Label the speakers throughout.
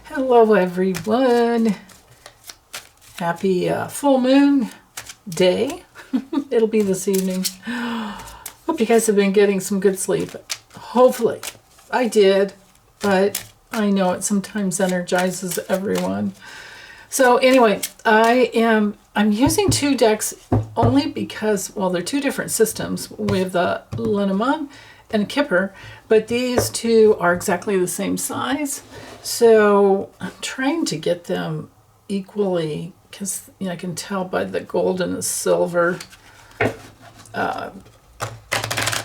Speaker 1: Hello everyone. Happy full moon day. It'll be this evening. Hope you guys have been getting some good sleep. Hopefully. I did, but I know it sometimes energizes everyone. So anyway, I'm using two decks only because, well, they're two different systems. We have the Lenormand and Kipper, but these two are exactly the same size. So I'm trying to get them equally because I can tell by the gold and the silver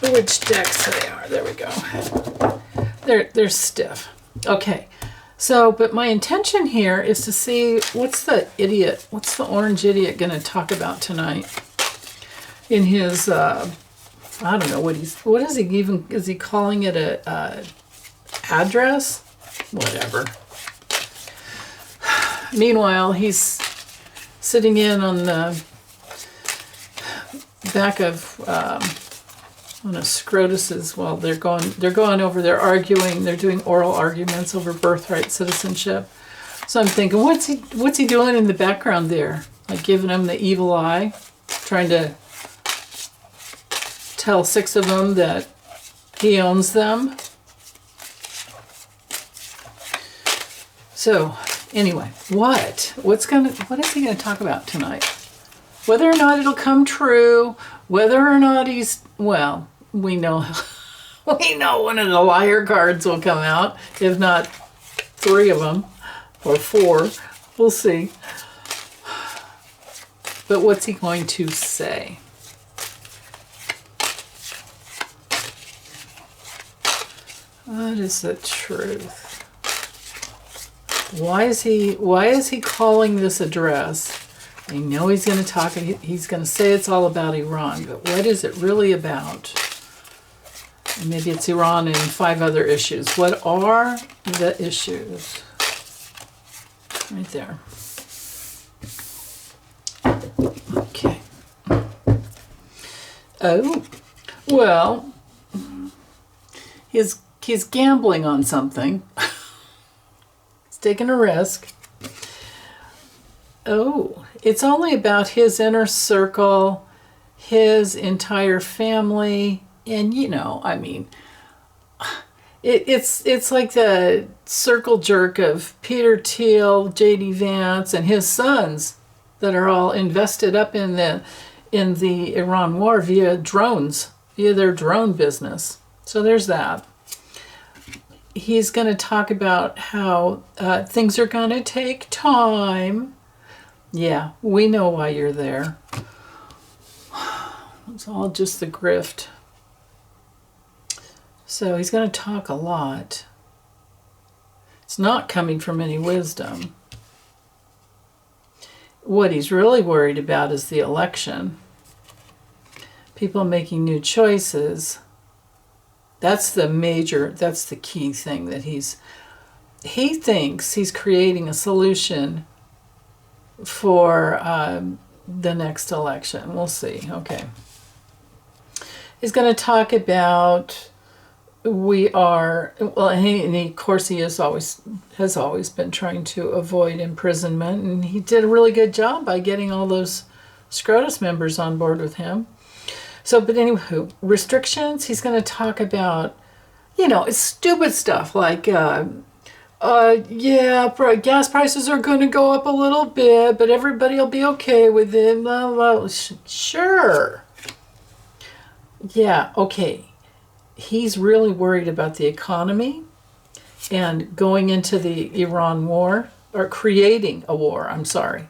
Speaker 1: which decks they are. There we go. They're stiff. Okay. So, but my intention here is to see what's the orange idiot going to talk about tonight in his, I don't know what is he even, is he calling it a address? Whatever. Meanwhile, he's sitting in on the back of one of Scrotus's. Well, they're going over. They're arguing. They're doing oral arguments over birthright citizenship. So I'm thinking, what's he doing in the background there? Like giving him the evil eye, trying to tell 6 of them that he owns them. So anyway, what is he going to talk about tonight? Whether or not it'll come true, whether or not we know one of the liar cards will come out, if not 3 of them or 4. We'll see. But what's he going to say? What is the truth? Why is he calling this address? I know he's going to talk, he's going to say it's all about Iran, but what is it really about? Maybe it's Iran and 5 other issues. What are the issues? Right there. Okay. Oh, well, he's gambling on something. Taking a risk. Oh, it's only about his inner circle, his entire family, and it's like the circle jerk of Peter Thiel, J.D. Vance, and his sons that are all invested up in the Iran war via their drone business. So there's that. He's going to talk about how things are going to take time. Yeah, we know why you're there. It's all just the grift. So he's going to talk a lot. It's not coming from any wisdom. What he's really worried about is the election. People making new choices. That's the key thing that he thinks he's creating a solution for the next election. We'll see. Okay. He's going to talk about of course he has always been trying to avoid imprisonment, and he did a really good job by getting all those Scrotus members on board with him. So, but anyway, restrictions, he's going to talk about, it's stupid stuff like, gas prices are going to go up a little bit, but everybody will be okay with it. Blah, blah. Sure. Yeah, okay. He's really worried about the economy and going into the Iran war, or creating a war, I'm sorry.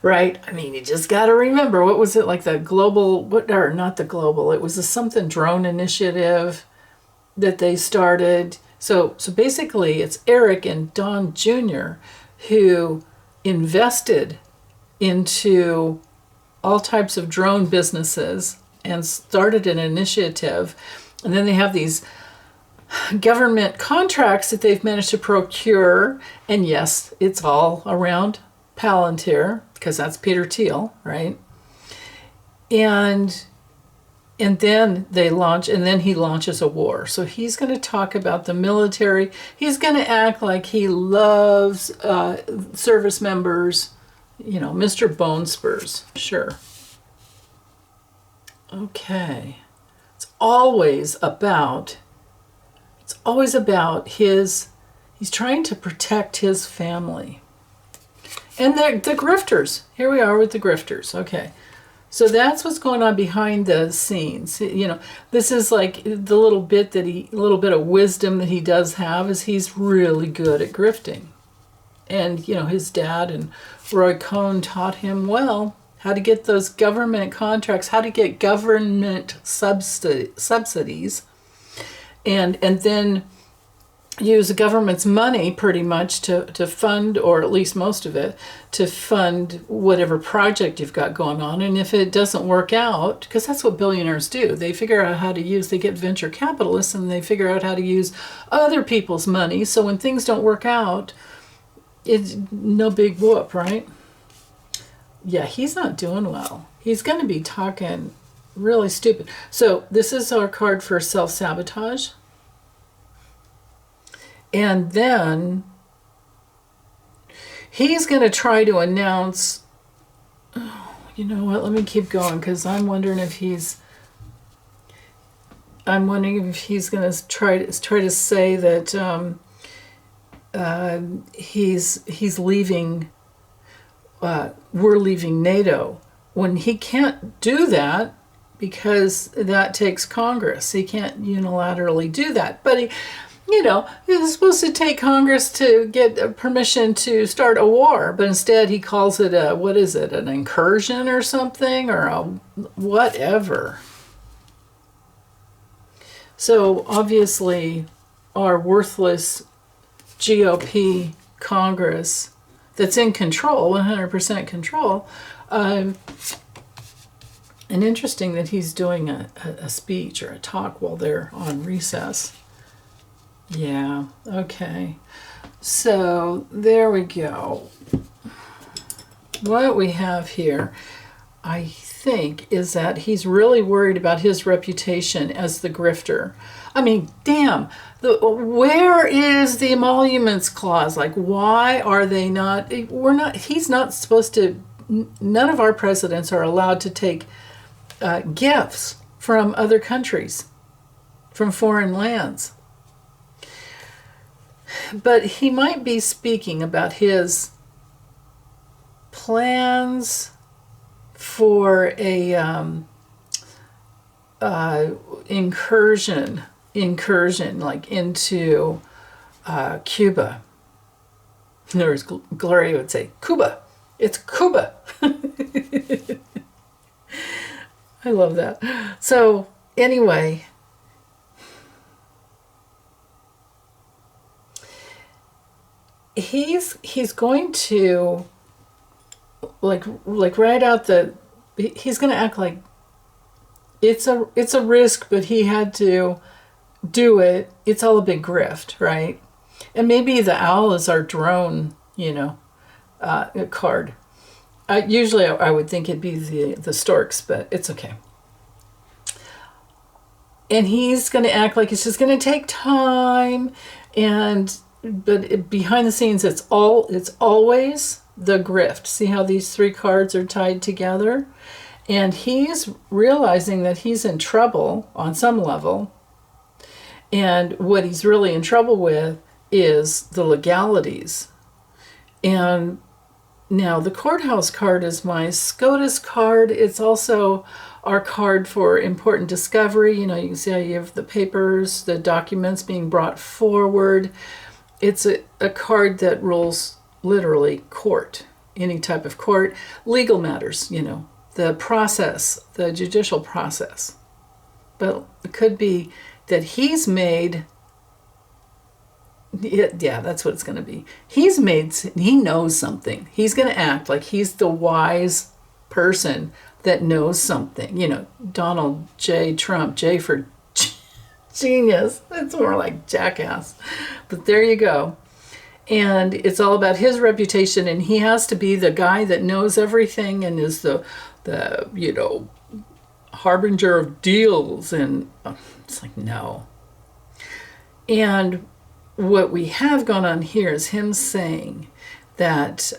Speaker 1: Right? I mean, you just got to remember, what was it, like the global, not the global, it was a something drone initiative that they started. So basically it's Eric and Don Jr. who invested into all types of drone businesses and started an initiative. And then they have these government contracts that they've managed to procure. And yes, it's all around Palantir, because that's Peter Thiel, right? And And then they launch, and then he launches a war. So he's going to talk about the military. He's going to act like he loves service members, you know, Mr. Bone Spurs. Sure. Okay. It's always about he's trying to protect his family. And the grifters. Here we are with the grifters. Okay. So that's what's going on behind the scenes. You know, this is like the little bit of wisdom that he does have is he's really good at grifting. And, you know, his dad and Roy Cohn taught him well how to get those government contracts, how to get government subsidies, and then use the government's money pretty much to fund, or at least most of it, to fund whatever project you've got going on. And if it doesn't work out, because that's what billionaires do, they figure out how to use, they get venture capitalists and they figure out how to use other people's money. So when things don't work out, it's no big whoop, right? Yeah, he's not doing well. He's going to be talking really stupid. So this is our card for self-sabotage. And then he's going to try to announce, oh, you know what, let me keep going, because I'm wondering if he's going to try to say that he's leaving, we're leaving NATO, when he can't do that because that takes Congress. He can't unilaterally do that. But he, you know, he's supposed to take Congress to get permission to start a war, but instead he calls it an incursion or something, or a whatever. So obviously our worthless GOP Congress that's in control, 100% control, and interesting that he's doing a speech or a talk while they're on recess. Yeah, okay. So there we go. What we have here, I think, is that he's really worried about his reputation as the grifter. I mean, damn, where is the emoluments clause? Like, why are they not, he's not supposed to, none of our presidents are allowed to take gifts from other countries, from foreign lands. But he might be speaking about his plans for a incursion like into Cuba. In other words, Gloria would say, Cuba. It's Cuba. I love that. So anyway, he's going to like right out he's going to act like it's a risk, but he had to do it. It's all a big grift, right? And maybe the owl is our drone, card. Usually I would think it'd be the storks, but it's okay. And he's going to act like it's just going to take time, but behind the scenes, it's always the grift. See how these three cards are tied together? And he's realizing that he's in trouble on some level. And what he's really in trouble with is the legalities. And now the courthouse card is my SCOTUS card. It's also our card for important discovery. You can see how you have the papers, the documents being brought forward. It's a card that rules literally court, any type of court, legal matters, the process, the judicial process. But it could be that he's made, yeah, that's what it's going to be. He knows something. He's going to act like he's the wise person that knows something. Donald J. Trump, J for genius. It's more like jackass. But there you go. And it's all about his reputation, and he has to be the guy that knows everything and is the harbinger of deals, and it's like, no. And what we have gone on here is him saying that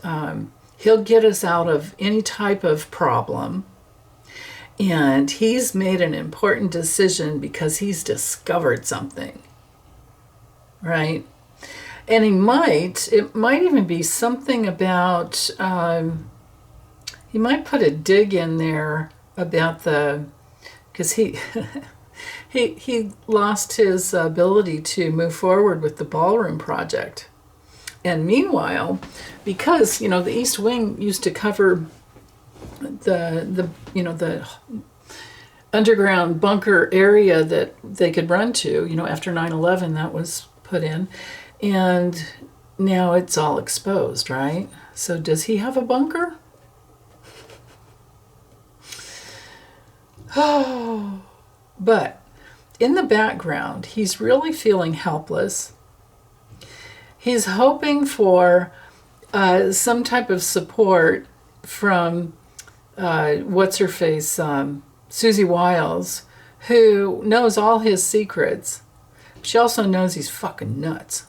Speaker 1: he'll get us out of any type of problem, and he's made an important decision because he's discovered something, right? And it might even be something about, he might put a dig in there about because he he lost his ability to move forward with the ballroom project. And meanwhile, because, the East Wing used to cover the underground bunker area that they could run to, after 9/11, that was put in. And now it's all exposed, right? So does he have a bunker? Oh, but in the background, he's really feeling helpless. He's hoping for some type of support from what's-her-face, Susie Wiles, who knows all his secrets. She also knows he's fucking nuts.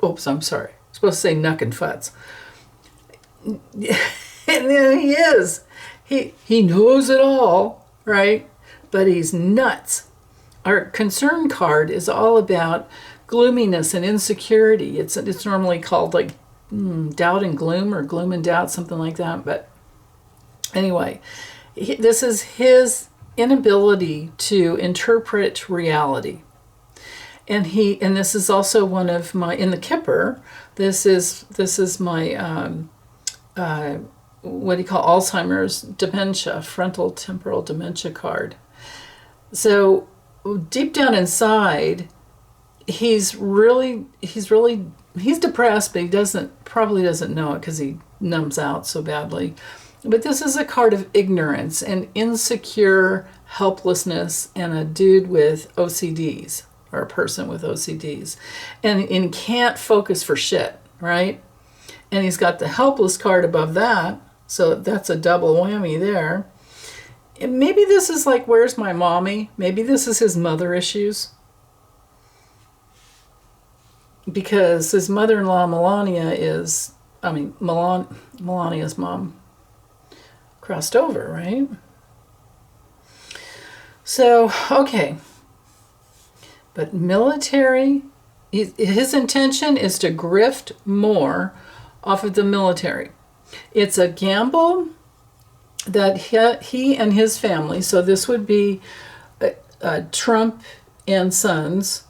Speaker 1: Oops, I'm sorry. I'm supposed to say nuck and futz. And then he is. He knows it all, right? But he's nuts. Our concern card is all about gloominess and insecurity. It's normally called like doubt and gloom, or gloom and doubt, something like that. But anyway, this is his inability to interpret reality. And this is also one of my, in the Kipper, this is my what do you call, Alzheimer's dementia, frontal temporal dementia card. So deep down inside, he's depressed, but he probably doesn't know it because he numbs out so badly. But this is a card of ignorance and insecure helplessness, and a dude with OCDs, or a person with OCDs, and can't focus for shit, right? And he's got the helpless card above that, so that's a double whammy there. And maybe this is like, where's my mommy? Maybe this is his mother issues. Because his mother-in-law, Melania's mom crossed over, right? So, okay. But military, his intention is to grift more off of the military. It's a gamble that he and his family, so this would be Trump and Sons,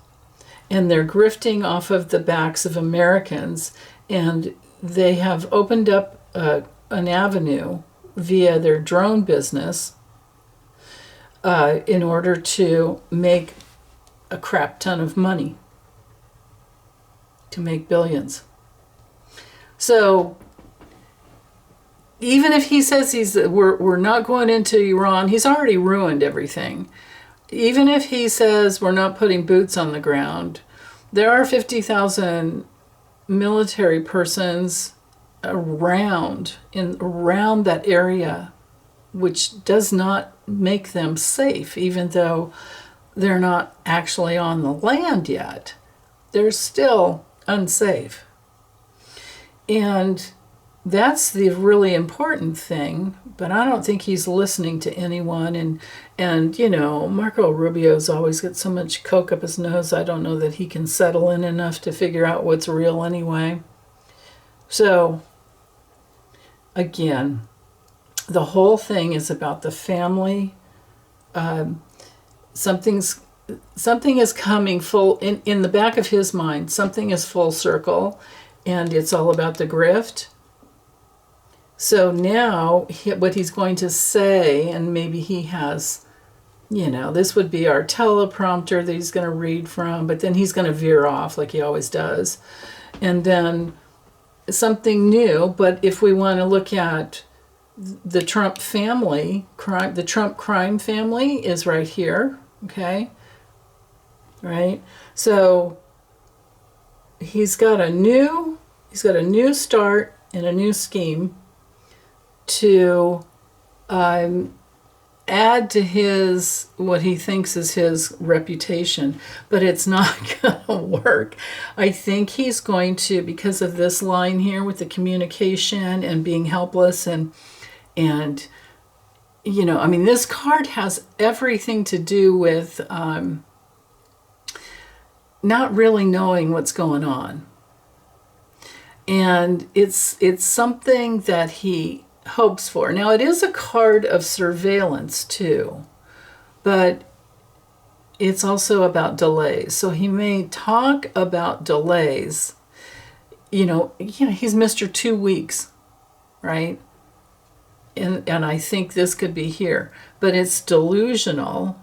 Speaker 1: and they're grifting off of the backs of Americans, and they have opened up an avenue via their drone business in order to make a crap ton of money, to make billions. So even if he says we're not going into Iran, he's already ruined everything. Even if he says we're not putting boots on the ground, there are 50,000 military persons around that area, which does not make them safe, even though they're not actually on the land yet. They're still unsafe. And that's the really important thing, but I don't think he's listening to anyone. And Marco Rubio's always got so much coke up his nose, I don't know that he can settle in enough to figure out what's real anyway. So, again, the whole thing is about the family. Something is coming full, in the back of his mind, something is full circle, and it's all about the grift. So now what he's going to say, and maybe he has, this would be our teleprompter that he's going to read from, but then he's going to veer off like he always does. And then something new, but if we want to look at the Trump family, the Trump crime family is right here, okay? Right? So he's got a new start and a new scheme to add to his, what he thinks is his reputation, but it's not gonna work. I think he's going to, because of this line here with the communication and being helpless, and you know, I mean, this card has everything to do with not really knowing what's going on. And it's something that he hopes for. Now, it is a card of surveillance too, but it's also about delays. So he may talk about delays. You know, he's Mr. 2 weeks, right? And I think this could be here, but it's delusional.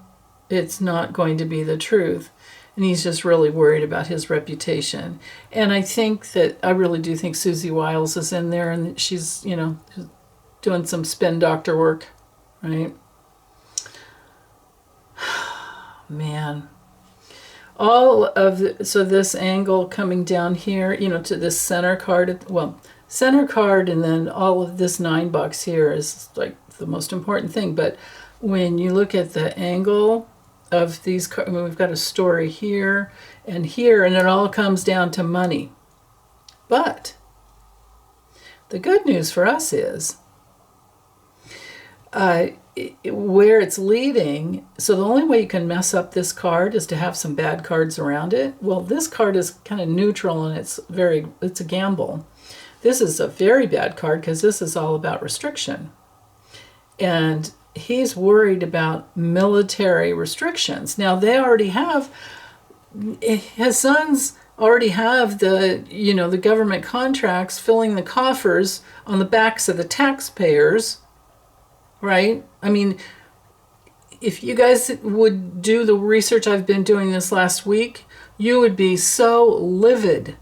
Speaker 1: It's not going to be the truth. And he's just really worried about his reputation. And I think that, I really do think Susie Wiles is in there, and she's, you know, doing some spin doctor work, right? Man. All of so this angle coming down here, you know, to this center card, well, center card, and then all of this 9 box here is like the most important thing. But when you look at the angle of these cards, I mean, we've got a story here, and it all comes down to money. But the good news for us is where it's leading. So the only way you can mess up this card is to have some bad cards around it. Well, this card is kind of neutral, and it's a gamble. This is a very bad card because this is all about restriction. And he's worried about military restrictions. Now, they already have, his sons already have the, you know, the government contracts filling the coffers on the backs of the taxpayers, right? I mean, if you guys would do the research I've been doing this last week, you would be so livid.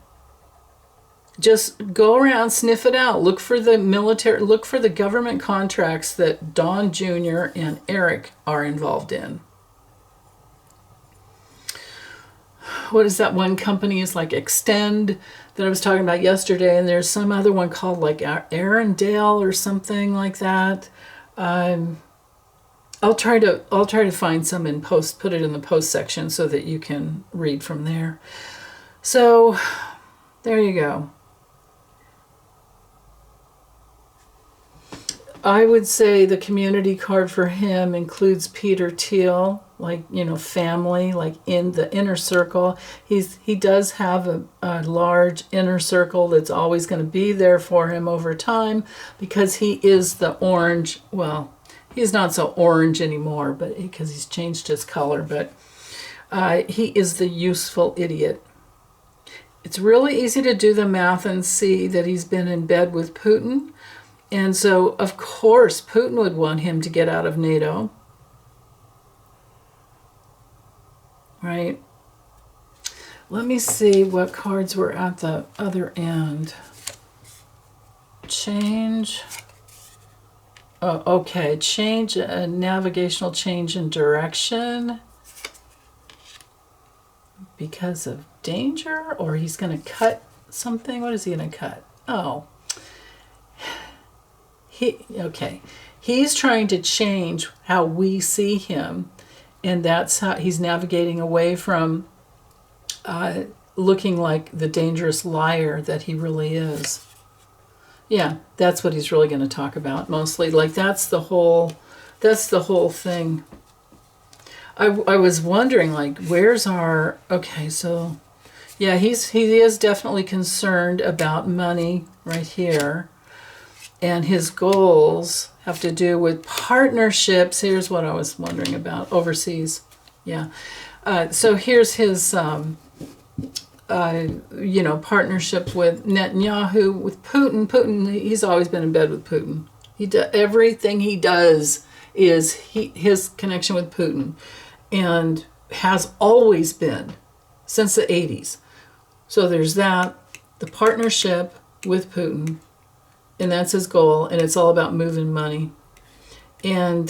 Speaker 1: Just go around, sniff it out. Look for the military, look for the government contracts that Don Jr. and Eric are involved in. What is that one company? Is like Extend that I was talking about yesterday, and there's some other one called like Arendelle or something like that. I'll try to find some in post, put it in the post section so that you can read from there. So there you go. I would say the community card for him includes Peter Thiel, like, you know, family, like in the inner circle. He does have a large inner circle that's always going to be there for him over time, because he is the orange. Well, he's not so orange anymore, but because he's changed his color, but he is the useful idiot. It's really easy to do the math and see that he's been in bed with Putin. And so, of course, Putin would want him to get out of NATO. Right? Let me see what cards were at the other end. Change. Oh, okay. Change, a navigational change in direction. Because of danger? Or he's going to cut something? What is he going to cut? Oh. He's trying to change how we see him, and that's how he's navigating away from looking like the dangerous liar that he really is. Yeah, that's what he's really going to talk about mostly. Like that's the whole thing. I was wondering, like, where's our, okay, so yeah, he is definitely concerned about money right here. And his goals have to do with partnerships. Here's what I was wondering about. Overseas. Yeah. So here's his, partnership with Netanyahu, with Putin. Putin, he's always been in bed with Putin. Everything he does is his connection with Putin, and has always been since the 80s. So there's that, the partnership with Putin. And that's his goal, and it's all about moving money. And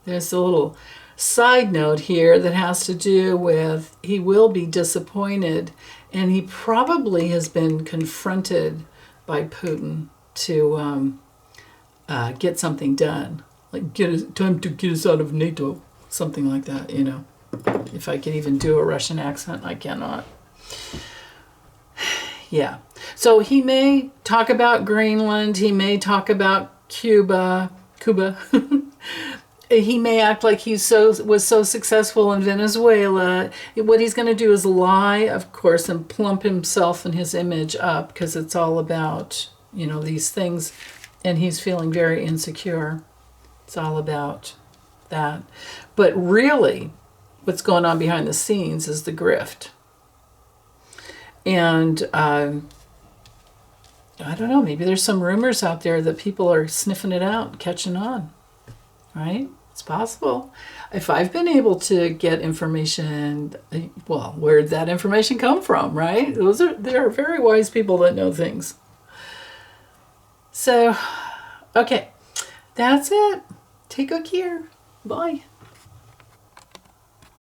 Speaker 1: there's a little side note here that has to do with he will be disappointed, and he probably has been confronted by Putin. to get something done. Like, time to get us out of NATO. Something like that, you know. If I could even do a Russian accent, I cannot. Yeah. So he may talk about Greenland. He may talk about Cuba. He may act like he was so successful in Venezuela. What he's going to do is lie, of course, and plump himself and his image up, because it's all about, you know, these things. And he's feeling very insecure. It's all about that. But really, what's going on behind the scenes is the grift. And I don't know, maybe there's some rumors out there that people are sniffing it out, catching on, right? It's possible. If I've been able to get information, well, where'd that information come from, right? There are very wise people that know things. So, okay, that's it. Take good care. Bye.